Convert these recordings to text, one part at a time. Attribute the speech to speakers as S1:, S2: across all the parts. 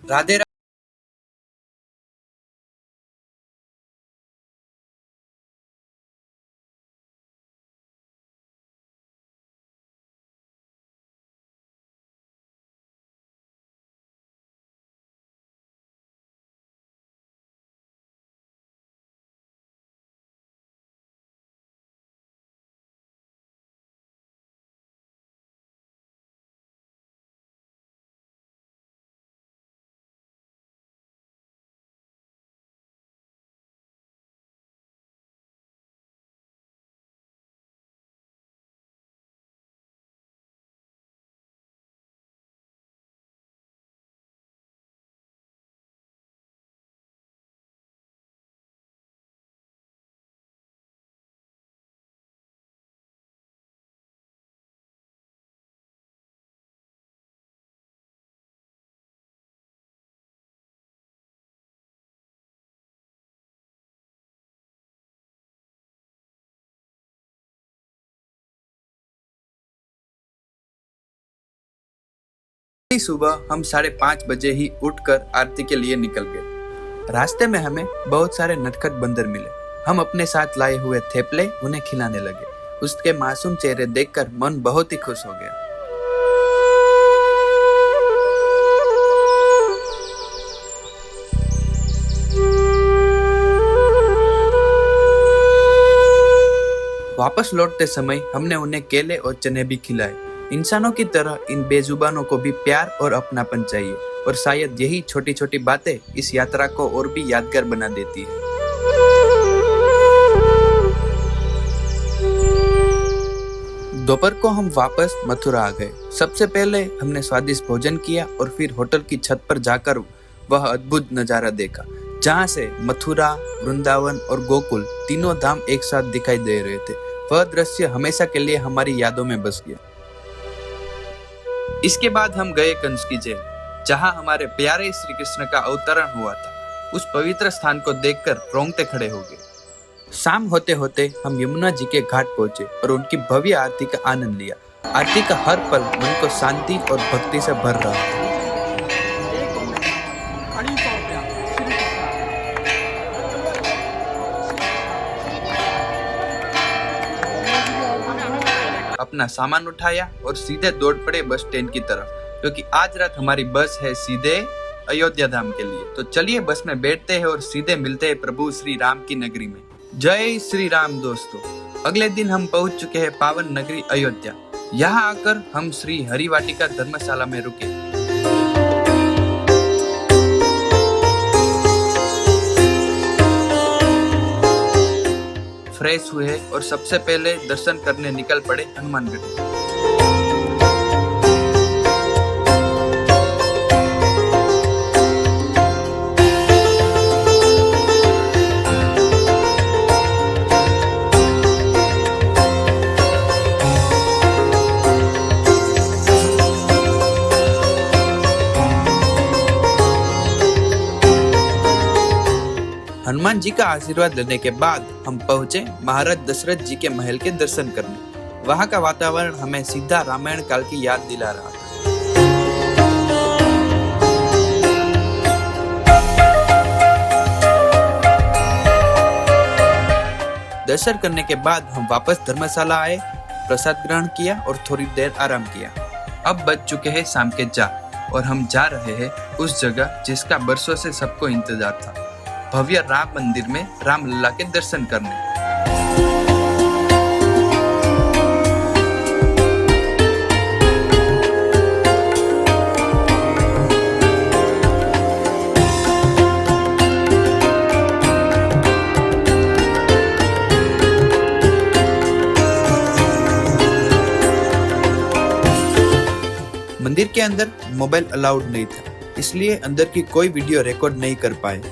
S1: राधे राधे। सुबह हम 5:30 बजे ही उठकर आरती के लिए निकल गए। रास्ते में हमें बहुत सारे नटखट बंदर मिले। हम अपने साथ लाए हुए थेपले उन्हें खिलाने लगे। उसके मासूम चेहरे देखकर मन बहुत ही खुश हो गया। वापस लौटते समय हमने उन्हें केले और चने भी खिलाए। इंसानों की तरह इन बेजुबानों को भी प्यार और अपनापन चाहिए, और शायद यही छोटी छोटी बातें इस यात्रा को और भी यादगार बना देती है। दोपहर को हम वापस मथुरा आ गए। सबसे पहले हमने स्वादिष्ट भोजन किया और फिर होटल की छत पर जाकर वह अद्भुत नजारा देखा, जहाँ से मथुरा, वृंदावन और गोकुल तीनों धाम एक साथ दिखाई दे रहे थे। वह दृश्य हमेशा के लिए हमारी यादों में बस गया। इसके बाद हम गए कंस की जेल, जहाँ हमारे प्यारे श्री कृष्ण का अवतरण हुआ था। उस पवित्र स्थान को देखकर रोंगटे खड़े हो गए। शाम होते होते हम यमुना जी के घाट पहुंचे और उनकी भव्य आरती का आनंद लिया। आरती का हर पल मन को शांति और भक्ति से भर रहा था। अपना सामान उठाया और सीधे दौड़ पड़े बस स्टैंड की तरफ, क्योंकि आज रात हमारी बस है सीधे अयोध्या धाम के लिए। तो चलिए बस में बैठते हैं और सीधे मिलते हैं प्रभु श्री राम की नगरी में। जय श्री राम दोस्तों। अगले दिन हम पहुंच चुके हैं पावन नगरी अयोध्या। यहाँ आकर हम श्री हरिवाटिका धर्मशाला में रुके। फ्रेश हुए और सबसे पहले दर्शन करने निकल पड़े हनुमानगढ़ी। हनुमान जी का आशीर्वाद लेने के बाद हम पहुंचे महाराज दशरथ जी के महल के दर्शन करने। वहां का वातावरण हमें सीधा रामायण काल की याद दिला रहा था। दर्शन करने के बाद हम वापस धर्मशाला आए, प्रसाद ग्रहण किया और थोड़ी देर आराम किया। अब बज चुके हैं शाम के 4 और हम जा रहे हैं उस जगह जिसका बरसों से सबको इंतजार था, भव्य राम मंदिर में रामलला के दर्शन करने। मंदिर के अंदर मोबाइल अलाउड नहीं था, इसलिए अंदर की कोई वीडियो रिकॉर्ड नहीं कर पाए,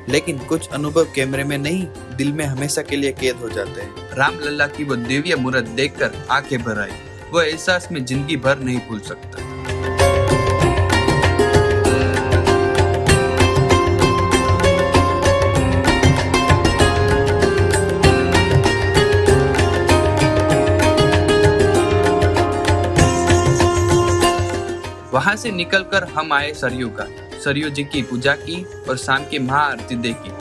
S1: लेकिन कुछ अनुभव कैमरे में नहीं, दिल में हमेशा के लिए कैद हो जाते हैं। रामलला की वो दिव्य मूर्त देखकर आंखें भर आई। वो एहसास में जिंदगी भर नहीं भूल सकता। वहां से निकलकर हम आए सरयू घाट। सरयू जी की पूजा की और शाम की महाआरती देखी।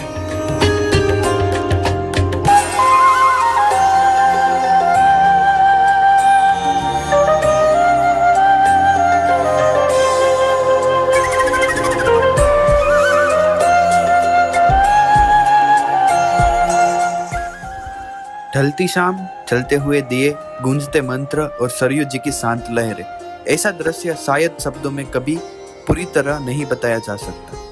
S1: ढलती शाम, चलते हुए दिए, गूंजते मंत्र और सरयू जी की शांत लहरें, ऐसा दृश्य शायद शब्दों में कभी पूरी तरह नहीं बताया जा सकता।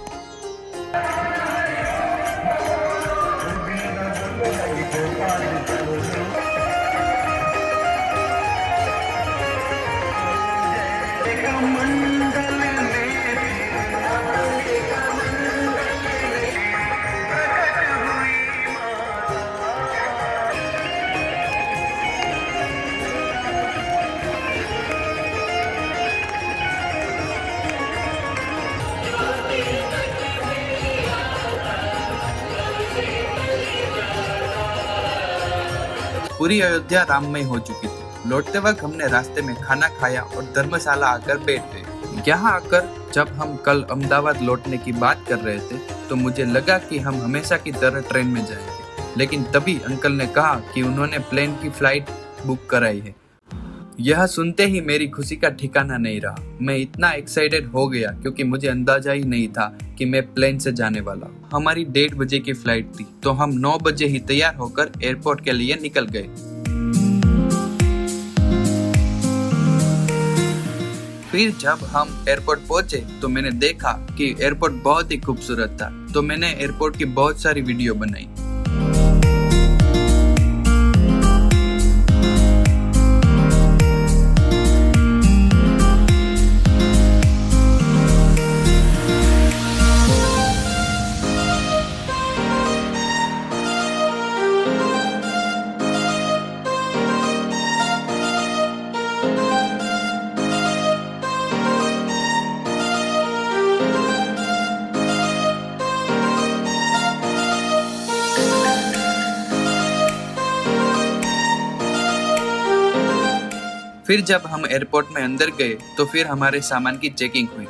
S1: पूरी अयोध्या राममय हो चुकी थी। लौटते वक्त हमने रास्ते में खाना खाया और धर्मशाला आकर बैठ गए। यहाँ आकर जब हम कल अहमदाबाद लौटने की बात कर रहे थे तो मुझे लगा कि हम हमेशा की तरह ट्रेन में जाएंगे, लेकिन तभी अंकल ने कहा कि उन्होंने प्लेन की फ्लाइट बुक कराई है। यह सुनते ही मेरी खुशी का ठिकाना नहीं रहा। मैं इतना एक्साइटेड हो गया क्योंकि मुझे अंदाजा ही नहीं था कि मैं प्लेन से जाने वाला हूँ। हमारी 1:30 बजे की फ्लाइट थी तो हम 9 बजे ही तैयार होकर एयरपोर्ट के लिए निकल गए। फिर जब हम एयरपोर्ट पहुंचे तो मैंने देखा कि एयरपोर्ट बहुत ही खूबसूरत था, तो मैंने एयरपोर्ट की बहुत सारी वीडियो बनाई। फिर जब हम एयरपोर्ट में अंदर गए तो फिर हमारे सामान की चेकिंग हुई।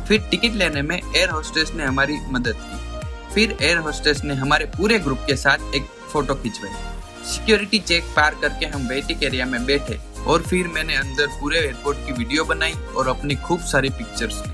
S1: फिर टिकट लेने में एयर होस्टेस ने हमारी मदद की। फिर एयर होस्टेस ने हमारे पूरे ग्रुप के साथ एक फोटो खिंचवाई। सिक्योरिटी चेक पार करके हम वेटिंग एरिया में बैठे और फिर मैंने अंदर पूरे एयरपोर्ट की वीडियो बनाई और अपनी खूब सारी पिक्चर्स ली।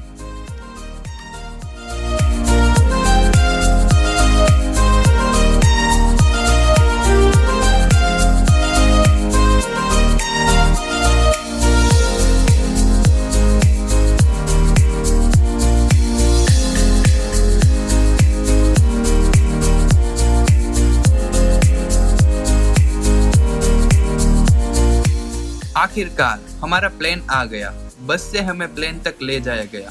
S1: आखिरकार हमारा प्लेन आ गया। बस से हमें प्लेन तक ले जाया गया।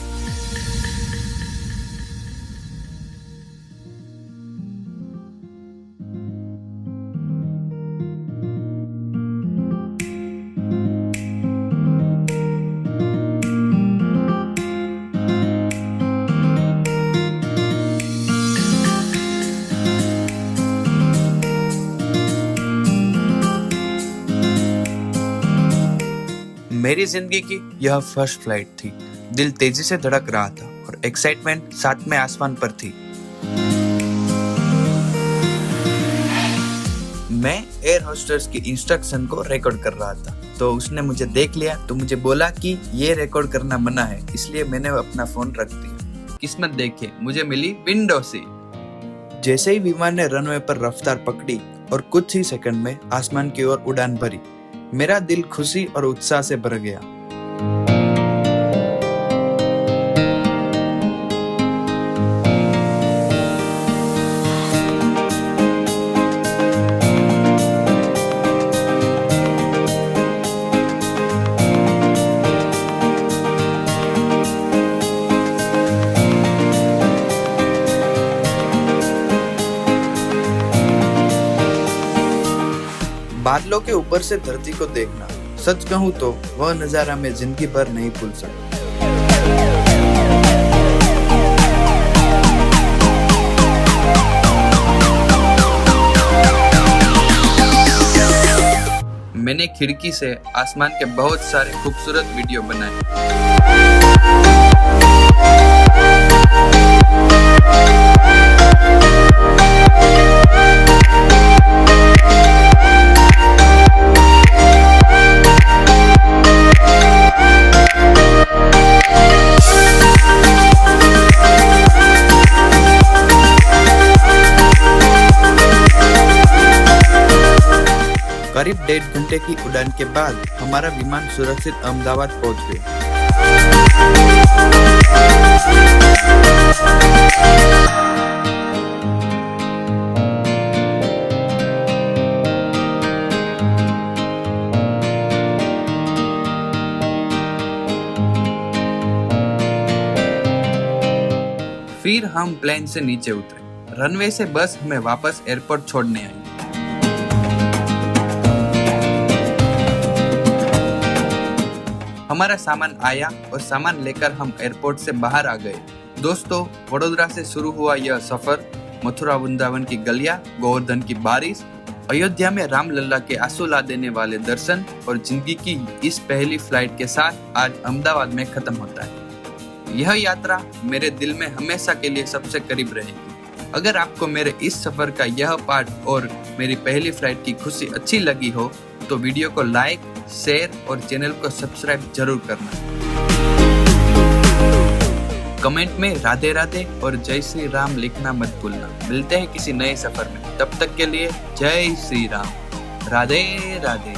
S1: मेरी जिंदगी की यह फर्स्ट फ्लाइट थी। दिल तेजी से धड़क रहा था और एक्साइटमेंट सातवें आसमान पर थी। मैं एयर होस्टेस की इंस्ट्रक्शन को रिकॉर्ड कर रहा था, तो उसने मुझे देख लिया तो मुझे बोला कि ये रिकॉर्ड करना मना है, इसलिए मैंने अपना फोन रख दिया। किस्मत देखे, मुझे मिली विंडो सीट। जैसे ही विमान ने रनवे पर रफ्तार पकड़ी और कुछ ही सेकंड में आसमान की ओर उड़ान भरी, मेरा दिल खुशी और उत्साह से भर गया। बादलों के ऊपर से धरती को देखना, सच कहूँ तो वह नज़ारा मैं जिंदगी भर नहीं भूल सकता। मैंने खिड़की से आसमान के बहुत सारे खूबसूरत वीडियो बनाए। करीब 1.5 घंटे की उड़ान के बाद हमारा विमान सुरक्षित अहमदाबाद पहुंच गया। फिर हम प्लेन से नीचे उतरे। रनवे से बस हमें वापस एयरपोर्ट छोड़ने आई। हमारा सामान आया और सामान लेकर हम एयरपोर्ट से बाहर आ गए। दोस्तों, वडोदरा से शुरू हुआ यह सफर मथुरा वृंदावन की गलियां, गोवर्धन की बारिश, अयोध्या में रामलला के आंसू ला देने वाले दर्शन और जिंदगी की इस पहली फ्लाइट के साथ आज अहमदाबाद में खत्म होता है। यह यात्रा मेरे दिल में हमेशा के लिए सबसे करीब रहेगी। अगर आपको मेरे इस सफर का यह पार्ट और मेरी पहली फ्लाइट की खुशी अच्छी लगी हो तो वीडियो को लाइक, शेयर और चैनल को सब्सक्राइब जरूर करना। कमेंट में राधे राधे और जय श्री राम लिखना मत भूलना। मिलते हैं किसी नए सफर में, तब तक के लिए जय श्री राम। राधे राधे।